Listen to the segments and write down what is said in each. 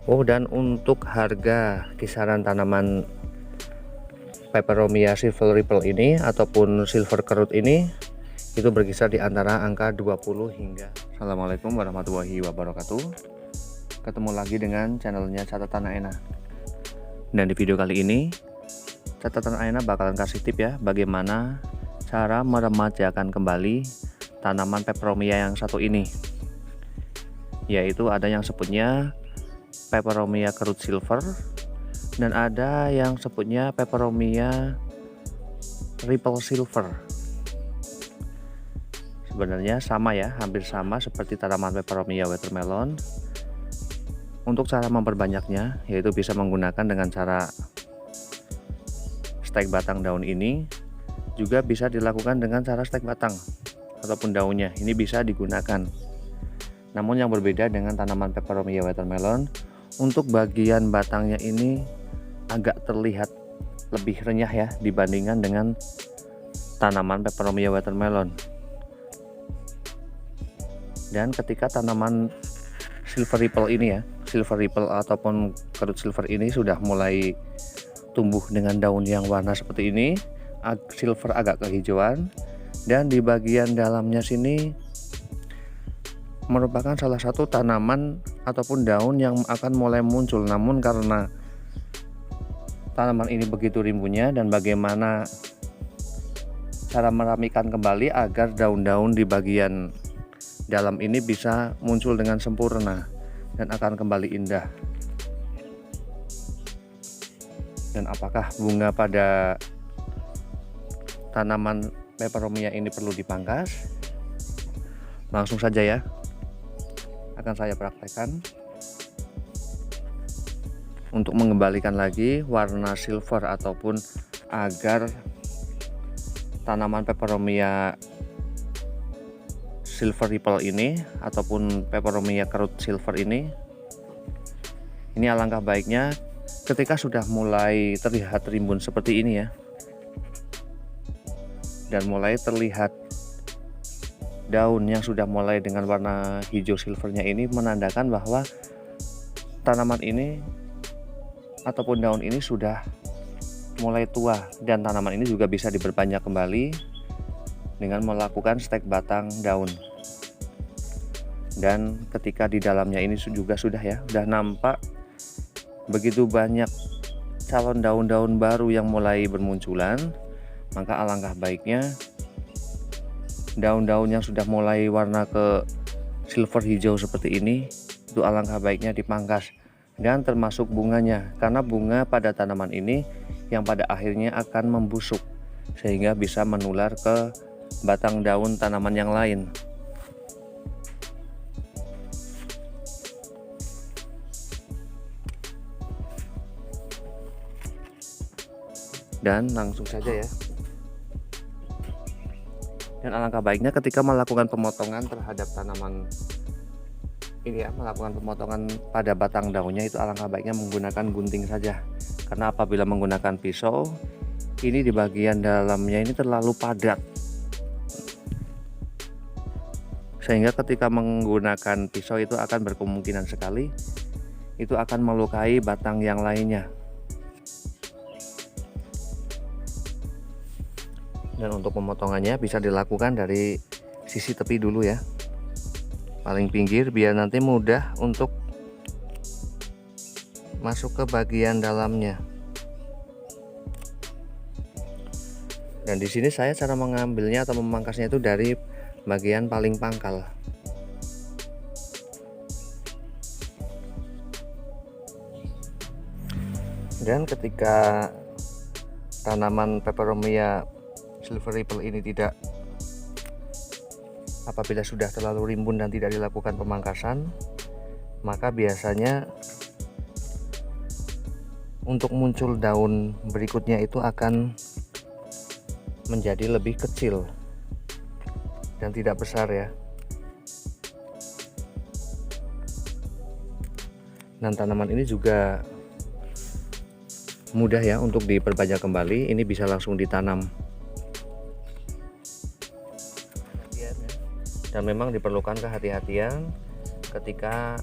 Oh, dan untuk harga kisaran tanaman Peperomia silver ripple ini ataupun silver kerut ini itu berkisar di antara angka 20 hingga. Assalamualaikum warahmatullahi wabarakatuh. Ketemu lagi dengan channelnya Catatan Aena. Dan di video kali ini Catatan Aena bakalan kasih tip ya, bagaimana cara meremajakan kembali tanaman Peperomia yang satu ini. Yaitu ada yang sebutnya Peperomia kerut silver dan ada yang sebutnya Peperomia ripple silver. Sebenarnya sama ya, hampir sama seperti tanaman Peperomia watermelon. Untuk cara memperbanyaknya yaitu bisa menggunakan dengan cara stek batang daun ini, juga bisa dilakukan dengan cara stek batang ataupun daunnya. Ini bisa digunakan. Namun yang berbeda dengan tanaman Peperomia watermelon, untuk bagian batangnya ini agak terlihat lebih renyah ya dibandingkan dengan tanaman Peperomia watermelon. Dan ketika tanaman silver ripple ini ya, silver ripple ataupun kerut silver ini sudah mulai tumbuh dengan daun yang warna seperti ini, silver agak kehijauan, dan di bagian dalamnya sini merupakan salah satu tanaman ataupun daun yang akan mulai muncul. Namun karena tanaman ini begitu rimbunnya, dan bagaimana cara merapikan kembali agar daun-daun di bagian dalam ini bisa muncul dengan sempurna dan akan kembali indah. Dan apakah bunga pada tanaman Peperomia ini perlu dipangkas? Langsung saja ya, akan saya praktekkan untuk mengembalikan lagi warna silver ataupun agar tanaman Peperomia silver ripple ini ataupun Peperomia kerut silver ini alangkah baiknya ketika sudah mulai terlihat rimbun seperti ini ya, dan mulai terlihat daun yang sudah mulai dengan warna hijau silvernya ini, menandakan bahwa tanaman ini ataupun daun ini sudah mulai tua, dan tanaman ini juga bisa diperbanyak kembali dengan melakukan stek batang daun. Dan ketika di dalamnya ini juga sudah nampak begitu banyak calon daun-daun baru yang mulai bermunculan, maka alangkah baiknya daun-daun yang sudah mulai warna ke silver hijau seperti ini itu alangkah baiknya dipangkas, dan termasuk bunganya, karena bunga pada tanaman ini yang pada akhirnya akan membusuk sehingga bisa menular ke batang daun tanaman yang lain. Dan langsung saja ya. Dan alangkah baiknya ketika melakukan pemotongan terhadap tanaman ini ya, melakukan pemotongan pada batang daunnya, itu alangkah baiknya menggunakan gunting saja. Karena apabila menggunakan pisau, ini di bagian dalamnya ini terlalu padat, sehingga ketika menggunakan pisau itu akan berkemungkinan sekali itu akan melukai batang yang lainnya. Dan untuk pemotongannya bisa dilakukan dari sisi tepi dulu ya, paling pinggir, biar nanti mudah untuk masuk ke bagian dalamnya. Dan di sini saya cara mengambilnya atau memangkasnya itu dari bagian paling pangkal. Dan ketika tanaman Peperomia silver ripple ini apabila sudah terlalu rimbun dan tidak dilakukan pemangkasan, maka biasanya untuk muncul daun berikutnya itu akan menjadi lebih kecil dan tidak besar ya. Dan tanaman ini juga mudah ya untuk diperbanyak kembali. Ini bisa langsung ditanam. Dan memang diperlukan kehati-hatian ketika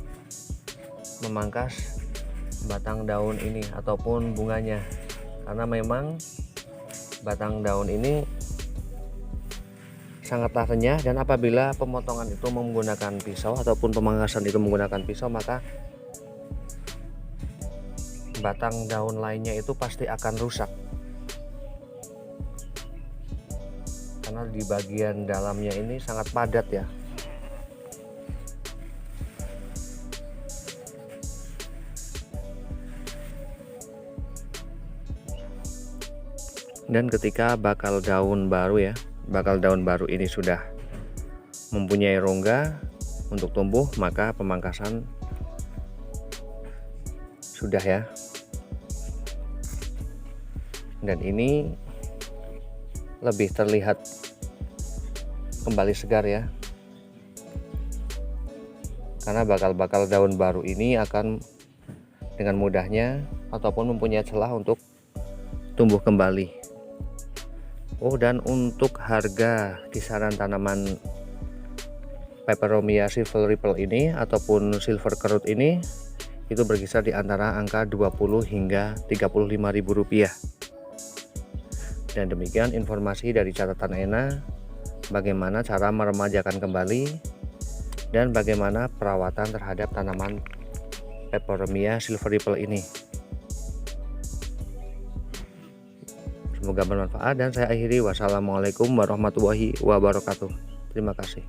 memangkas batang daun ini ataupun bunganya, karena memang batang daun ini sangatlah renyah, dan apabila pemotongan itu menggunakan pisau ataupun pemangkasan itu menggunakan pisau, maka batang daun lainnya itu pasti akan rusak, karena di bagian dalamnya ini sangat padat ya. Dan ketika bakal daun baru ini sudah mempunyai rongga untuk tumbuh, maka pemangkasan sudah ya. Dan ini lebih terlihat kembali segar ya, karena bakal daun baru ini akan dengan mudahnya ataupun mempunyai celah untuk tumbuh kembali. Oh, dan untuk harga kisaran tanaman Peperomia silver ripple ini ataupun silver kerut ini itu berkisar di antara angka 20 hingga 35.000 rupiah. Dan demikian informasi dari catatan ENA bagaimana cara meremajakan kembali dan bagaimana perawatan terhadap tanaman Peperomia silver ripple ini. Semoga bermanfaat dan saya akhiri. Wassalamualaikum warahmatullahi wabarakatuh. Terima kasih.